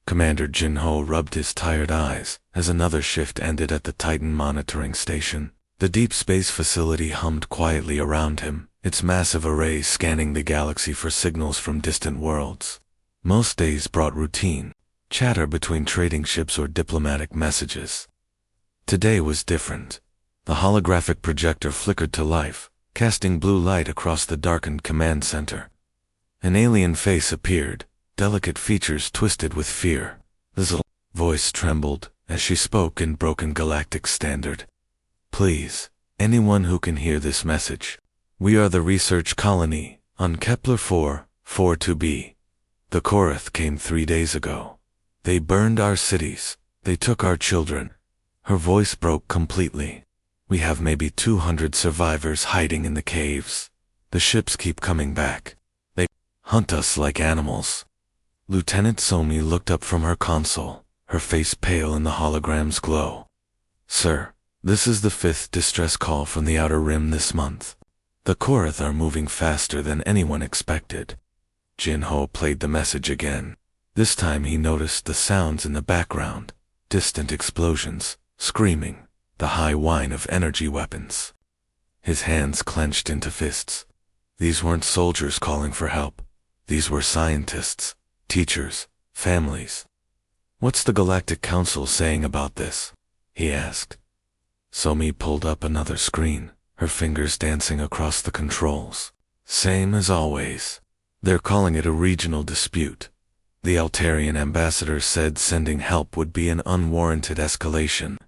Commander Jinho rubbed his tired eyes as another shift ended at the Titan monitoring station. The deep space facility hummed quietly around him, its massive arrays scanning the galaxy for signals from distant worlds. Most days brought routine, chatter between trading ships or diplomatic messages. Today was different. The holographic projector flickered to life, casting blue light across the darkened command center. An alien face appeared, delicate features twisted with fear. The voice trembled as she spoke in broken galactic standard. Please, anyone who can hear this message. We are the research colony, on Kepler 4, 42b. The Korath came 3 days ago. They burned our cities. They took our children. Her voice broke completely. We have maybe 200 survivors hiding in the caves. The ships keep coming back. They hunt us like animals. Lieutenant Somi looked up from her console, her face pale in the hologram's glow. Sir, this is the 5th distress call from the Outer Rim this month. The Korath are moving faster than anyone expected. Jinho played the message again. This time he noticed the sounds in the background, distant explosions, screaming, the high whine of energy weapons. His hands clenched into fists. These weren't soldiers calling for help. These were scientists, teachers, families. What's the Galactic Council saying about this? He asked. Somi pulled up another screen, her fingers dancing across the controls. Same as always. They're calling it a regional dispute. The Altarian ambassador said sending help would be an unwarranted escalation.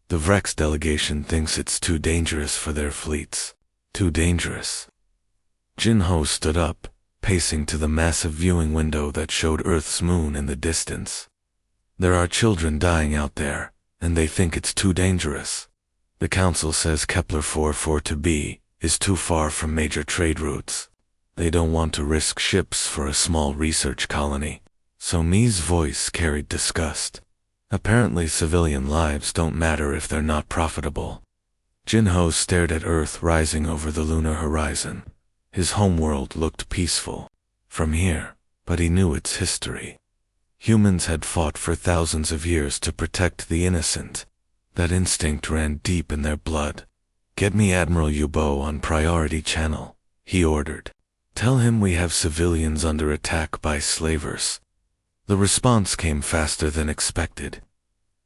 The Vrex delegation thinks it's too dangerous for their fleets. Too dangerous. Jinho stood up, pacing to the massive viewing window that showed Earth's moon in the distance. There are children dying out there, and they think it's too dangerous. The council says Kepler 442b is too far from major trade routes. They don't want to risk ships for a small research colony. Somi's voice carried disgust. Apparently civilian lives don't matter if they're not profitable. Jinho stared at Earth rising over the lunar horizon. His homeworld looked peaceful. From here, but he knew its history. Humans had fought for thousands of years to protect the innocent. That instinct ran deep in their blood. Get me Admiral Yubo on priority channel, he ordered. Tell him we have civilians under attack by slavers. The response came faster than expected.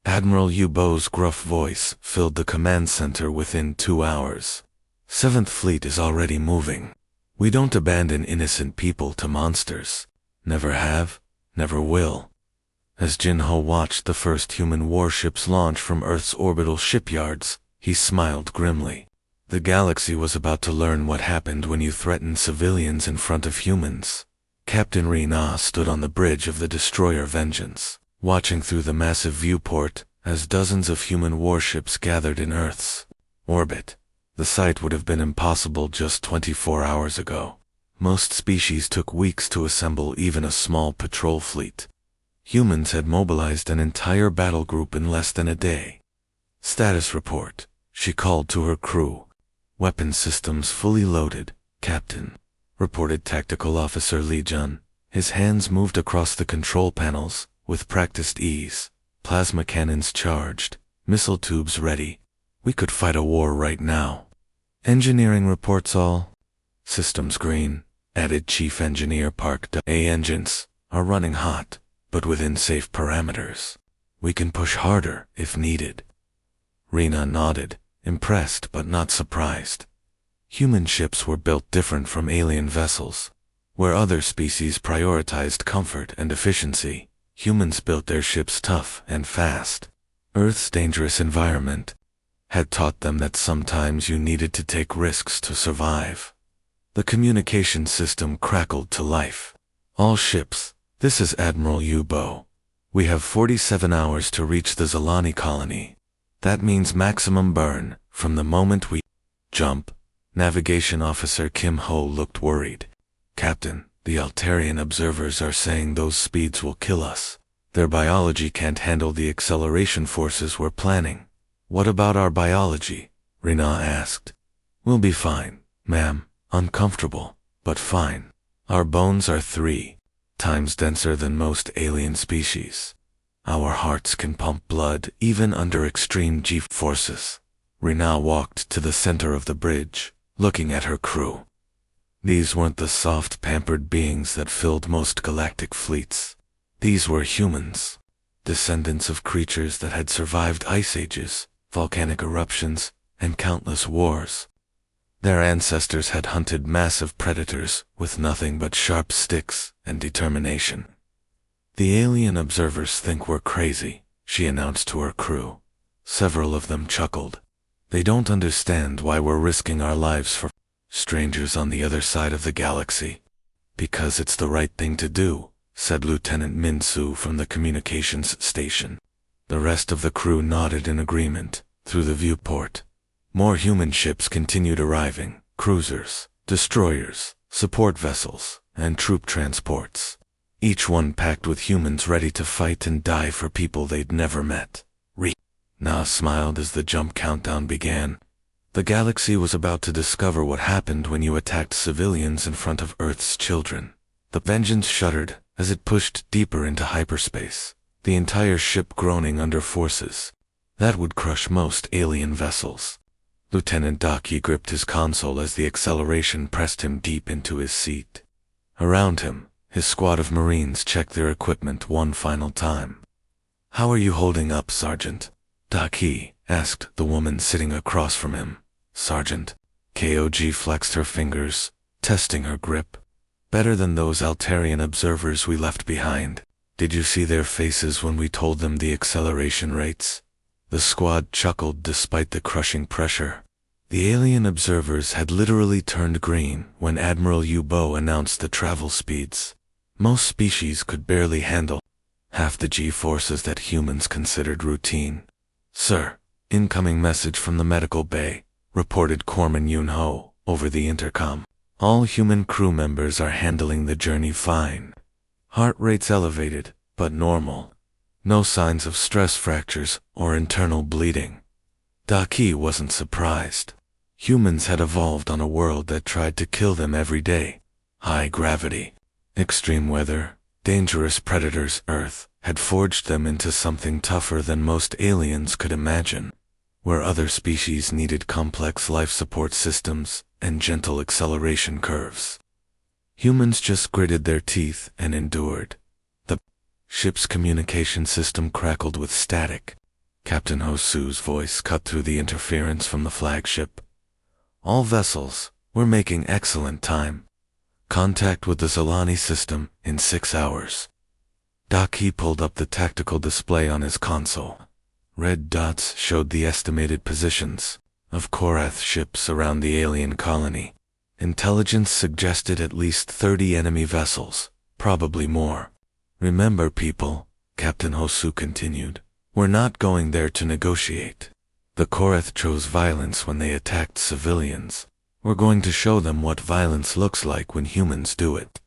Admiral Yubo's gruff voice filled the command center within 2 hours. 7th Fleet is already moving. We don't abandon innocent people to monsters. Never have, never will. As Jinho watched the first human warships launch from Earth's orbital shipyards, he smiled grimly. The galaxy was about to learn what happened when you threaten civilians in front of humans. Captain Rina stood on the bridge of the destroyer Vengeance, watching through the massive viewport as dozens of human warships gathered in Earth's orbit. The sight would have been impossible just 24 hours ago. Most species took weeks to assemble even a small patrol fleet. Humans had mobilized an entire battle group in less than a day. Status report, she called to her crew. Weapon systems fully loaded, Captain, reported Tactical Officer Li Jun. His hands moved across the control panels, with practiced ease. Plasma cannons charged, missile tubes ready. We could fight a war right now. Engineering reports all. Systems green, added Chief Engineer Park. Engines are running hot, but within safe parameters. We can push harder if needed. Rina nodded, impressed but not surprised. Human ships were built different from alien vessels. Where other species prioritized comfort and efficiency, humans built their ships tough and fast. Earth's dangerous environment had taught them that sometimes you needed to take risks to survive. The communication system crackled to life. All ships, this is Admiral Yubo. We have 47 hours to reach the Zalani colony. That means maximum burn from the moment we jump. Navigation Officer Kim Ho looked worried. Captain, the Altarian observers are saying those speeds will kill us. Their biology can't handle the acceleration forces we're planning. What about our biology? Rina asked. We'll be fine, ma'am. Uncomfortable, but fine. Our bones are 3 times denser than most alien species. Our hearts can pump blood even under extreme G-forces. Rina walked to the center of the bridge, looking at her crew. These weren't the soft, pampered beings that filled most galactic fleets. These were humans, descendants of creatures that had survived ice ages, volcanic eruptions, and countless wars. Their ancestors had hunted massive predators with nothing but sharp sticks and determination. "The alien observers think we're crazy," she announced to her crew. Several of them chuckled. "They don't understand why we're risking our lives for strangers on the other side of the galaxy." "Because it's the right thing to do," said Lieutenant Minsu from the communications station. The rest of the crew nodded in agreement. Through the viewport, more human ships continued arriving: cruisers, destroyers, support vessels, and troop transports. Each one packed with humans ready to fight and die for people they'd never met. Na smiled as the jump countdown began. The galaxy was about to discover what happened when you attacked civilians in front of Earth's children. The Vengeance shuddered as it pushed deeper into hyperspace, the entire ship groaning under forces that would crush most alien vessels. Lieutenant Daki gripped his console as the acceleration pressed him deep into his seat. Around him, his squad of Marines checked their equipment one final time. "How are you holding up, Sergeant?" Daki asked the woman sitting across from him. "Sergeant." Kog flexed her fingers, testing her grip. "Better than those Altarian observers we left behind. Did you see their faces when we told them the acceleration rates?" The squad chuckled despite the crushing pressure. The alien observers had literally turned green when Admiral Yubo announced the travel speeds. Most species could barely handle half the G-forces that humans considered routine. "Sir, incoming message from the medical bay," reported Corpsman Yunho over the intercom. "All human crew members are handling the journey fine. Heart rates elevated, but normal. No signs of stress fractures or internal bleeding." Daki wasn't surprised. Humans had evolved on a world that tried to kill them every day. High gravity, extreme weather, dangerous predators. Earth had forged them into something tougher than most aliens could imagine. Where other species needed complex life support systems and gentle acceleration curves, humans just gritted their teeth and endured. The ship's communication system crackled with static. Captain Hosu's voice cut through the interference from the flagship. "All vessels, we're making excellent time. Contact with the Zolani system in 6 hours." Daki pulled up the tactical display on his console. Red dots showed the estimated positions of Korath ships around the alien colony. Intelligence suggested at least 30 enemy vessels, probably more. "Remember, people," Captain Hosu continued, "we're not going there to negotiate. The Korath chose violence when they attacked civilians. We're going to show them what violence looks like when humans do it."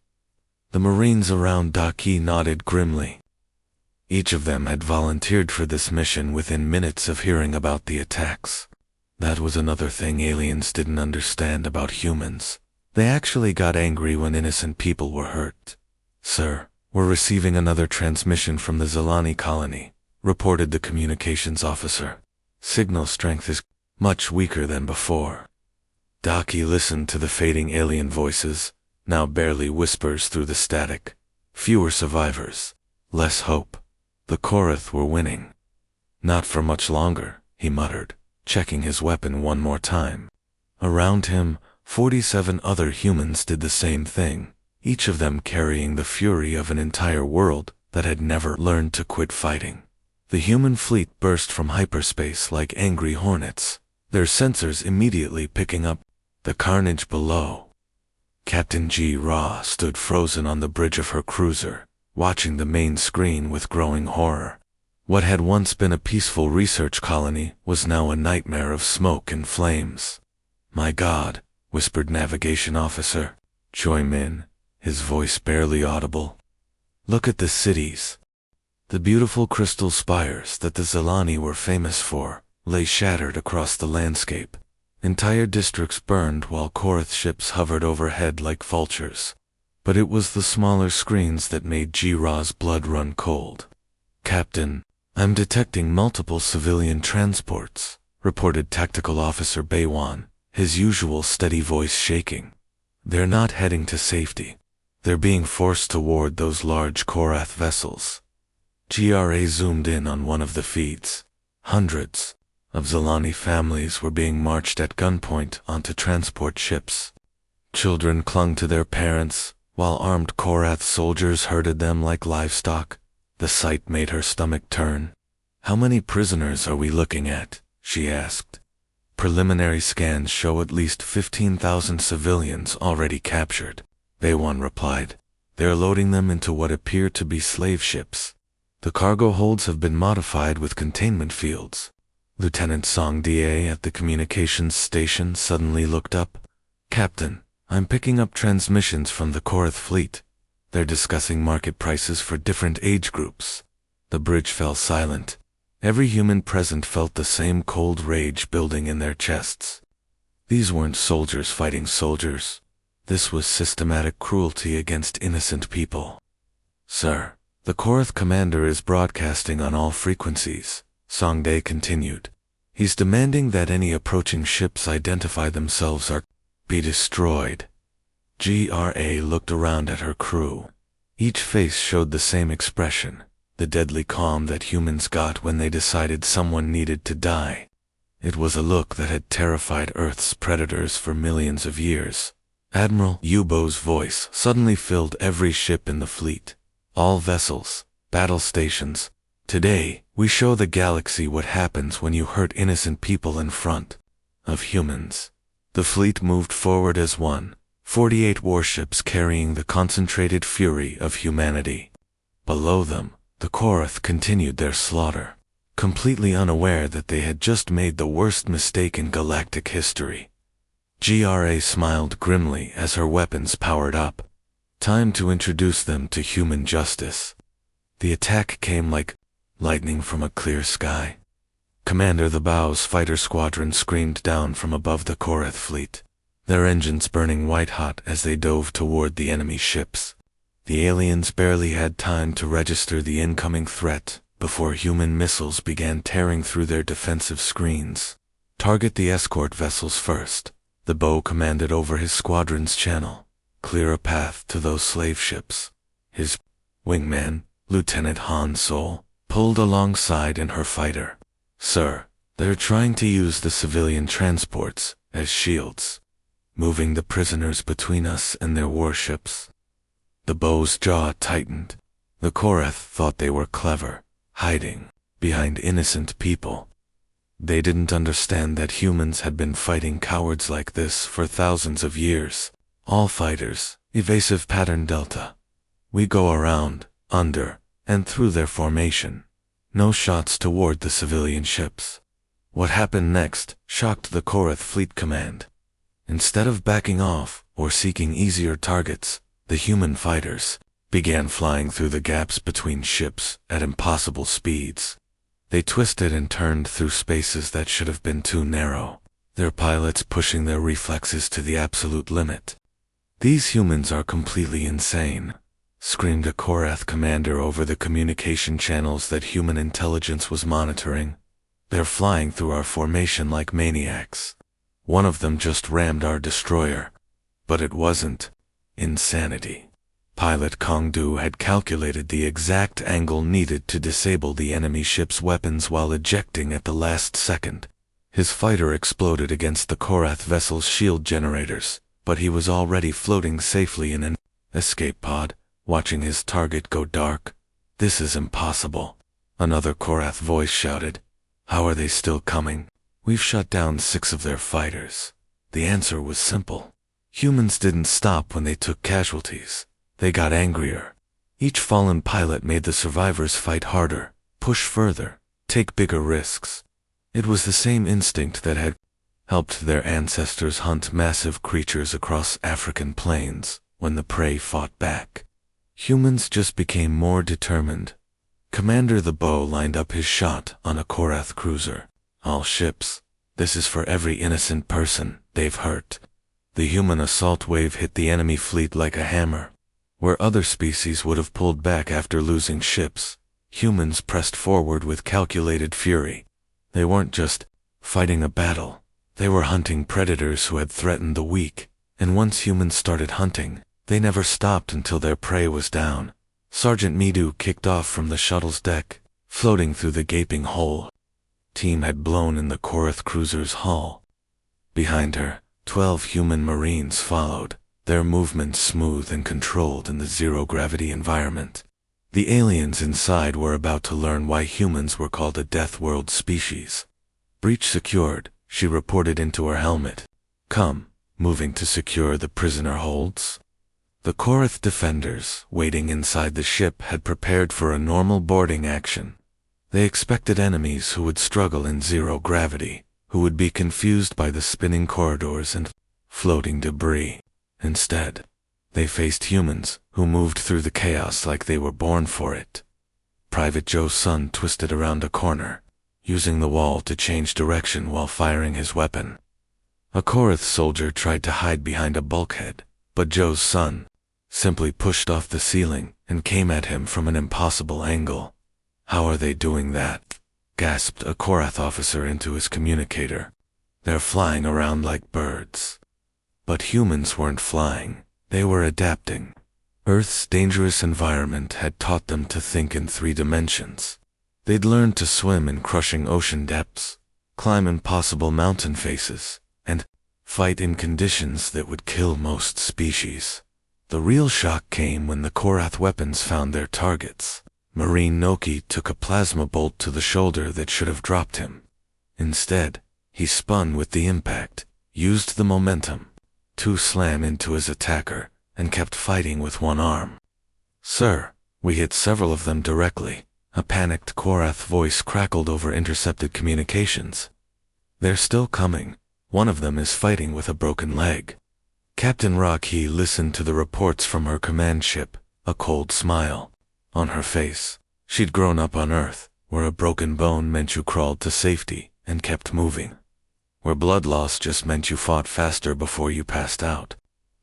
The Marines around Daki nodded grimly. Each of them had volunteered for this mission within minutes of hearing about the attacks. That was another thing aliens didn't understand about humans. They actually got angry when innocent people were hurt. "Sir, we're receiving another transmission from the Zolani colony," reported the communications officer. "Signal strength is much weaker than before." Daki listened to the fading alien voices, now barely whispers through the static. Fewer survivors, less hope. The Korath were winning. "Not for much longer," he muttered, checking his weapon one more time. Around him, 47 other humans did the same thing, each of them carrying the fury of an entire world that had never learned to quit fighting. The human fleet burst from hyperspace like angry hornets, their sensors immediately picking up the carnage below. Captain G. Ra stood frozen on the bridge of her cruiser, watching the main screen with growing horror. What had once been a peaceful research colony was now a nightmare of smoke and flames. "My God," whispered Navigation Officer Choi Min, his voice barely audible. "Look at the cities." The beautiful crystal spires that the Zolani were famous for lay shattered across the landscape. Entire districts burned while Korath ships hovered overhead like vultures. But it was the smaller screens that made G-Ra's blood run cold. "Captain, I'm detecting multiple civilian transports," reported Tactical Officer Baywan, his usual steady voice shaking. "They're not heading to safety. They're being forced toward those large Korath vessels." GRA zoomed in on one of the feeds. Hundreds of Zilani families were being marched at gunpoint onto transport ships. Children clung to their parents, while armed Korath soldiers herded them like livestock. The sight made her stomach turn. "How many prisoners are we looking at?" she asked. "Preliminary scans show at least 15,000 civilians already captured," Baywan replied. "They're loading them into what appear to be slave ships. The cargo holds have been modified with containment fields." Lieutenant Song Da at the communications station suddenly looked up. "Captain, I'm picking up transmissions from the Korath fleet. They're discussing market prices for different age groups." The bridge fell silent. Every human present felt the same cold rage building in their chests. These weren't soldiers fighting soldiers. This was systematic cruelty against innocent people. "Sir, the Korath commander is broadcasting on all frequencies," Songday continued. "He's demanding that any approaching ships identify themselves or be destroyed." GRA looked around at her crew. Each face showed the same expression, the deadly calm that humans got when they decided someone needed to die. It was a look that had terrified Earth's predators for millions of years. Admiral Yubo's voice suddenly filled every ship in the fleet. "All vessels, battle stations. Today, we show the galaxy what happens when you hurt innocent people in front of humans." The fleet moved forward as one, 48 warships carrying the concentrated fury of humanity. Below them, the Korath continued their slaughter, completely unaware that they had just made the worst mistake in galactic history. GRA smiled grimly as her weapons powered up. Time to introduce them to human justice. The attack came like lightning from a clear sky. Commander the Bow's fighter squadron screamed down from above the Korath fleet, their engines burning white-hot as they dove toward the enemy ships. The aliens barely had time to register the incoming threat before human missiles began tearing through their defensive screens. "Target the escort vessels first," the Bow commanded over his squadron's channel. "Clear a path to those slave ships." His wingman, Lieutenant Han Sol, pulled alongside in her fighter. "Sir, they're trying to use the civilian transports as shields, moving the prisoners between us and their warships." The Bow's jaw tightened. The Korath thought they were clever, hiding behind innocent people. They didn't understand that humans had been fighting cowards like this for thousands of years. All fighters, evasive pattern delta. We go around, under, and through their formation. No shots toward the civilian ships. What happened next shocked the Korath fleet command. Instead of backing off or seeking easier targets, the human fighters began flying through the gaps between ships at impossible speeds. They twisted and turned through spaces that should have been too narrow, their pilots pushing their reflexes to the absolute limit. "These humans are completely insane," screamed a Korath commander over the communication channels that human intelligence was monitoring. "They're flying through our formation like maniacs. One of them just rammed our destroyer." But it wasn't insanity. Pilot Kongdu had calculated the exact angle needed to disable the enemy ship's weapons while ejecting at the last second. His fighter exploded against the Korath vessel's shield generators, but he was already floating safely in an escape pod, watching his target go dark. "This is impossible," another Korath voice shouted. "How are they still coming? We've shut down 6 of their fighters." The answer was simple. Humans didn't stop when they took casualties. They got angrier. Each fallen pilot made the survivors fight harder, push further, take bigger risks. It was the same instinct that had helped their ancestors hunt massive creatures across African plains when the prey fought back. Humans just became more determined. Commander the Bow lined up his shot on a Korath cruiser. "All ships, this is for every innocent person they've hurt." The human assault wave hit the enemy fleet like a hammer. Where other species would have pulled back after losing ships, Humans pressed forward with calculated fury. They weren't just fighting a battle. They were hunting predators who had threatened the weak, and once humans started hunting, they never stopped until their prey was down. Sergeant Midu kicked off from the shuttle's deck, floating through the gaping hole. Team had blown in the Korath cruiser's hull. Behind her, 12 human Marines followed, their movements smooth and controlled in the zero-gravity environment. The aliens inside were about to learn why humans were called a Death World species. Breach secured, she reported into her helmet. Come, moving to secure the prisoner holds. The Korath defenders, waiting inside the ship, had prepared for a normal boarding action. They expected enemies who would struggle in zero gravity, who would be confused by the spinning corridors and floating debris. Instead, they faced humans who moved through the chaos like they were born for it. Private Joe's son twisted around a corner, using the wall to change direction while firing his weapon. A Korath soldier tried to hide behind a bulkhead, but Joe's son simply pushed off the ceiling and came at him from an impossible angle. "How are they doing that?" gasped a Korath officer into his communicator. "They're flying around like birds." But humans weren't flying. They were adapting. Earth's dangerous environment had taught them to think in 3 dimensions. They'd learned to swim in crushing ocean depths, climb impossible mountain faces, and fight in conditions that would kill most species. The real shock came when the Korath weapons found their targets. Marine Noki took a plasma bolt to the shoulder that should have dropped him. Instead, he spun with the impact, used the momentum to slam into his attacker, and kept fighting with one arm. "Sir, we hit several of them directly," a panicked Korath voice crackled over intercepted communications. "They're still coming. One of them is fighting with a broken leg." Captain Rocky listened to the reports from her command ship, a cold smile on her face. She'd grown up on Earth, where a broken bone meant you crawled to safety and kept moving, where blood loss just meant you fought faster before you passed out.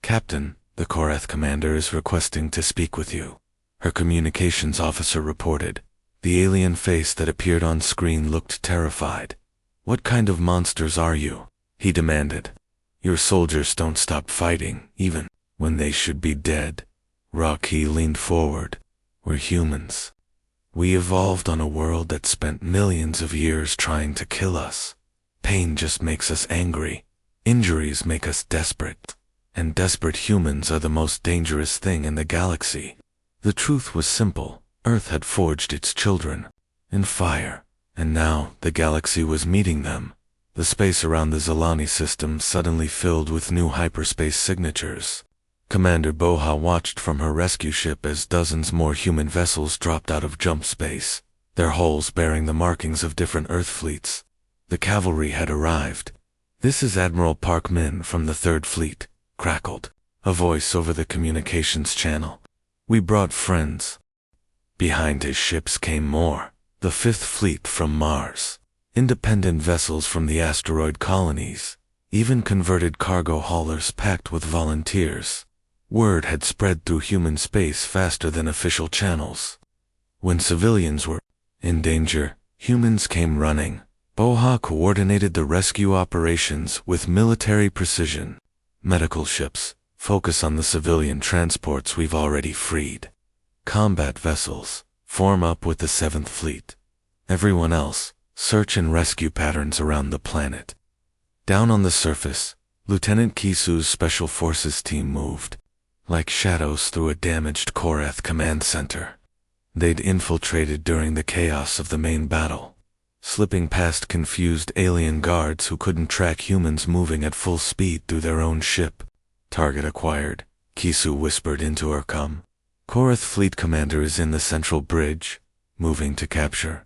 "Captain, the Korath commander is requesting to speak with you," her communications officer reported. The alien face that appeared on screen looked terrified. "What kind of monsters are you?" he demanded. "Your soldiers don't stop fighting, even when they should be dead." Rocky leaned forward. "We're humans. We evolved on a world that spent millions of years trying to kill us. Pain just makes us angry. Injuries make us desperate. And desperate humans are the most dangerous thing in the galaxy." The truth was simple. Earth had forged its children in fire, and now the galaxy was meeting them. The space around the Zalani system suddenly filled with new hyperspace signatures. Commander Boha watched from her rescue ship as dozens more human vessels dropped out of jump space, their hulls bearing the markings of different Earth fleets. The cavalry had arrived. "This is Admiral Park Min from the 3rd Fleet," crackled a voice over the communications channel. "We brought friends." Behind his ships came more. The 5th Fleet from Mars. Independent vessels from the asteroid colonies. Even converted cargo haulers packed with volunteers. Word had spread through human space faster than official channels. When civilians were in danger, humans came running. Boha coordinated the rescue operations with military precision. "Medical ships, focus on the civilian transports we've already freed. Combat vessels, form up with the 7th Fleet. Everyone else, search and rescue patterns around the planet." Down on the surface, Lieutenant Kisu's Special Forces team moved, like shadows through a damaged Korath command center. They'd infiltrated during the chaos of the main battle, slipping past confused alien guards who couldn't track humans moving at full speed through their own ship. "Target acquired," Kisu whispered into her com. "Korath Fleet Commander is in the central bridge, moving to capture."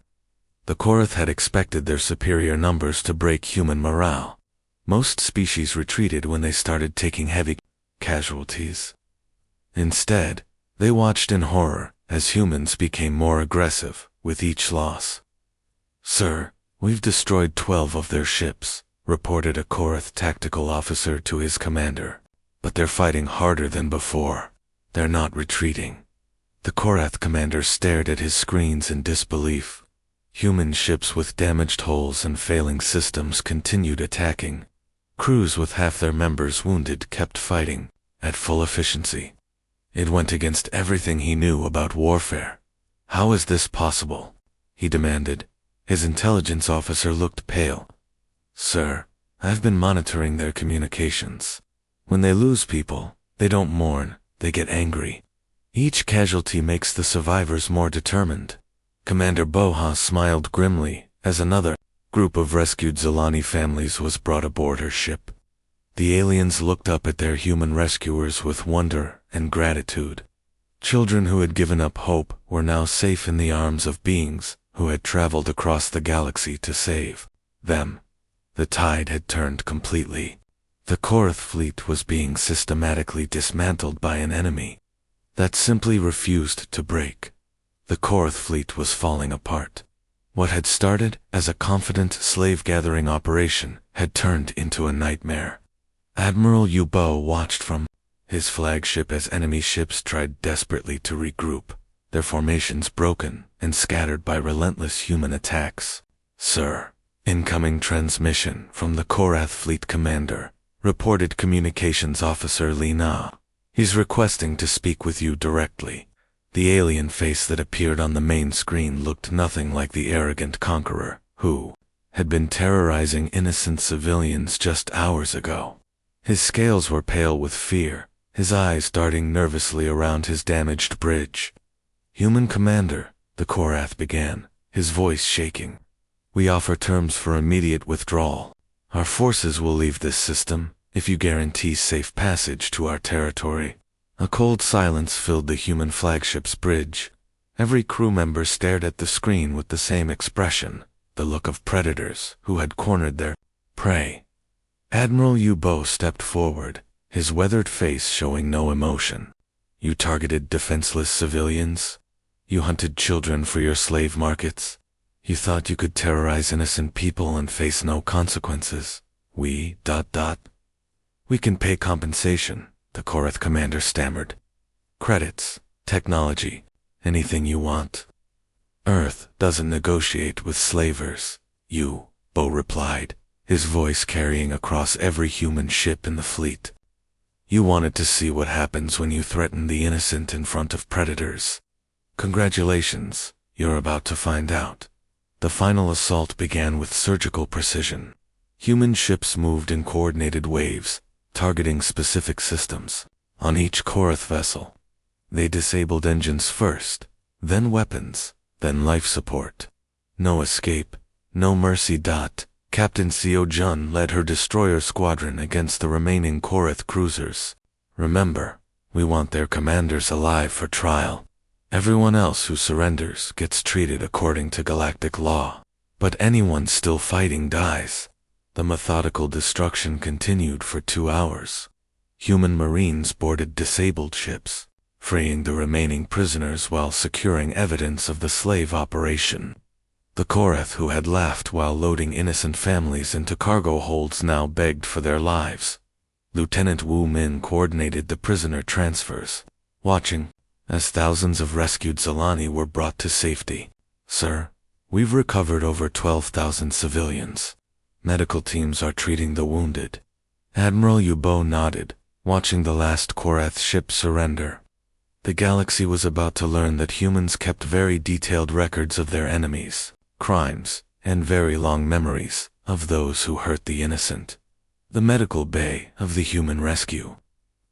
The Korath had expected their superior numbers to break human morale. Most species retreated when they started taking heavy casualties. Instead, they watched in horror as humans became more aggressive with each loss. "Sir, we've destroyed 12 of their ships," reported a Korath tactical officer to his commander. "But they're fighting harder than before. They're not retreating. The Korath commander stared at his screens in disbelief. Human ships with damaged hulls and failing systems continued attacking. Crews with half their members wounded kept fighting, at full efficiency. It went against everything he knew about warfare. How is this possible? He demanded. His intelligence officer looked pale. Sir, I've been monitoring their communications. When they lose people, they don't mourn, they get angry. Each casualty makes the survivors more determined. Commander Boha smiled grimly as another group of rescued Zilani families was brought aboard her ship. The aliens looked up at their human rescuers with wonder and gratitude. Children who had given up hope were now safe in the arms of beings who had traveled across the galaxy to save them. The tide had turned completely. The Korath fleet was being systematically dismantled by an enemy that simply refused to break. The Korath fleet was falling apart. What had started as a confident slave-gathering operation had turned into a nightmare. Admiral Yubo watched from his flagship as enemy ships tried desperately to regroup, their formations broken and scattered by relentless human attacks. Sir, incoming transmission from the Korath fleet commander, reported communications officer Li Na. He's requesting to speak with you directly. The alien face that appeared on the main screen looked nothing like the arrogant conqueror who had been terrorizing innocent civilians just hours ago. His scales were pale with fear, his eyes darting nervously around his damaged bridge. Human commander, the Korath began, his voice shaking. We offer terms for immediate withdrawal. Our forces will leave this system if you guarantee safe passage to our territory. A cold silence filled the human flagship's bridge. Every crew member stared at the screen with the same expression, the look of predators who had cornered their prey. Admiral Yubo stepped forward, his weathered face showing no emotion. You targeted defenseless civilians? You hunted children for your slave markets? You thought you could terrorize innocent people and face no consequences? We can pay compensation, the Korath commander stammered. Credits, technology, anything you want. Earth doesn't negotiate with slavers, Bo replied, his voice carrying across every human ship in the fleet. You wanted to see what happens when you threaten the innocent in front of predators. Congratulations, you're about to find out. The final assault began with surgical precision. Human ships moved in coordinated waves, targeting specific systems. On each Korath vessel, they disabled engines first, then weapons, then life support. No escape, no mercy. Captain Seo Jun led her destroyer squadron against the remaining Korath cruisers. Remember, we want their commanders alive for trial. Everyone else who surrenders gets treated according to galactic law, but anyone still fighting dies. The methodical destruction continued for 2 hours. Human Marines boarded disabled ships, freeing the remaining prisoners while securing evidence of the slave operation. The Korath who had laughed while loading innocent families into cargo holds now begged for their lives. Lieutenant Wu Min coordinated the prisoner transfers, watching as thousands of rescued Zilani were brought to safety. Sir, we've recovered over 12,000 civilians. Medical teams are treating the wounded. Admiral Yubo nodded, watching the last Korath ship surrender. The galaxy was about to learn that humans kept very detailed records of their enemies, crimes, and very long memories of those who hurt the innocent. The medical bay of the human rescue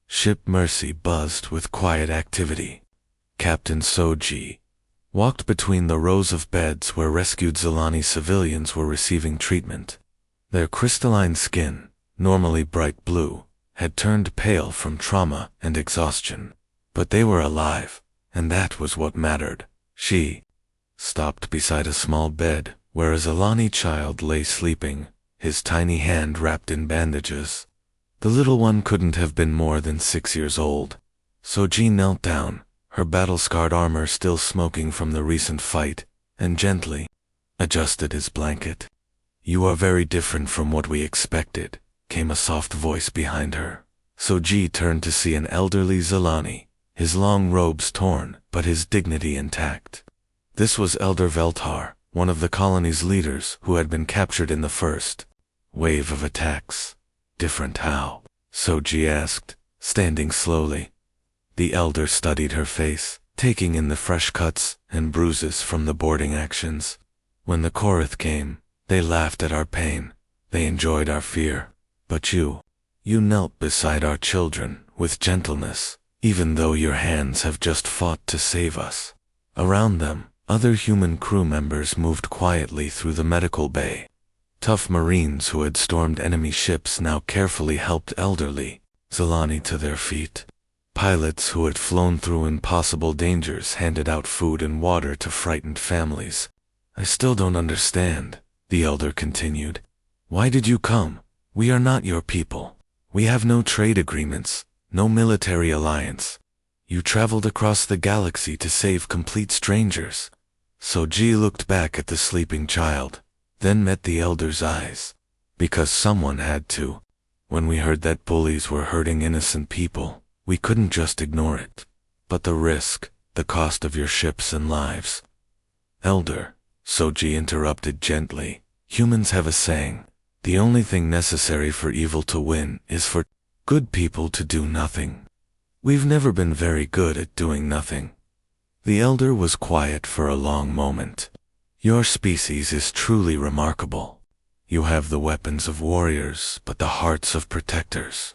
ship Mercy buzzed with quiet activity. Captain Soji walked between the rows of beds where rescued Zilani civilians were receiving treatment. Their crystalline skin, normally bright blue, had turned pale from trauma and exhaustion. But they were alive, and that was what mattered. She stopped beside a small bed where a Zilani child lay sleeping, his tiny hand wrapped in bandages. The little one couldn't have been more than 6 years old. Soji knelt down, her battle-scarred armor still smoking from the recent fight, and gently adjusted his blanket. You are very different from what we expected, came a soft voice behind her. Soji turned to see an elderly Zilani, his long robes torn, but his dignity intact. This was Elder Veltar, one of the colony's leaders who had been captured in the first wave of attacks. Different how? Soji asked, standing slowly. The elder studied her face, taking in the fresh cuts and bruises from the boarding actions. When the Korath came, they laughed at our pain. They enjoyed our fear. But you knelt beside our children with gentleness, even though your hands have just fought to save us. Around them, other human crew members moved quietly through the medical bay. Tough Marines who had stormed enemy ships now carefully helped elderly Zelani to their feet. Pilots who had flown through impossible dangers handed out food and water to frightened families. I still don't understand, the elder continued. Why did you come? We are not your people. We have no trade agreements, no military alliance. You traveled across the galaxy to save complete strangers. Soji looked back at the sleeping child, then met the elder's eyes. Because someone had to. When we heard that bullies were hurting innocent people, we couldn't just ignore it. But the risk, the cost of your ships and lives. Elder, Soji interrupted gently, humans have a saying. The only thing necessary for evil to win is for good people to do nothing. We've never been very good at doing nothing. The elder was quiet for a long moment. Your species is truly remarkable. You have the weapons of warriors, but the hearts of protectors.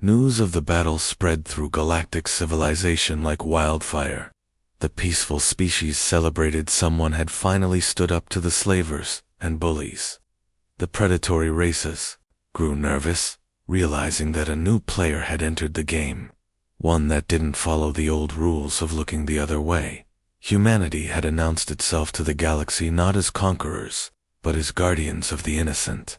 News of the battle spread through galactic civilization like wildfire. The peaceful species celebrated someone had finally stood up to the slavers and bullies. The predatory races grew nervous, realizing that a new player had entered the game. One that didn't follow the old rules of looking the other way. Humanity had announced itself to the galaxy not as conquerors, but as guardians of the innocent.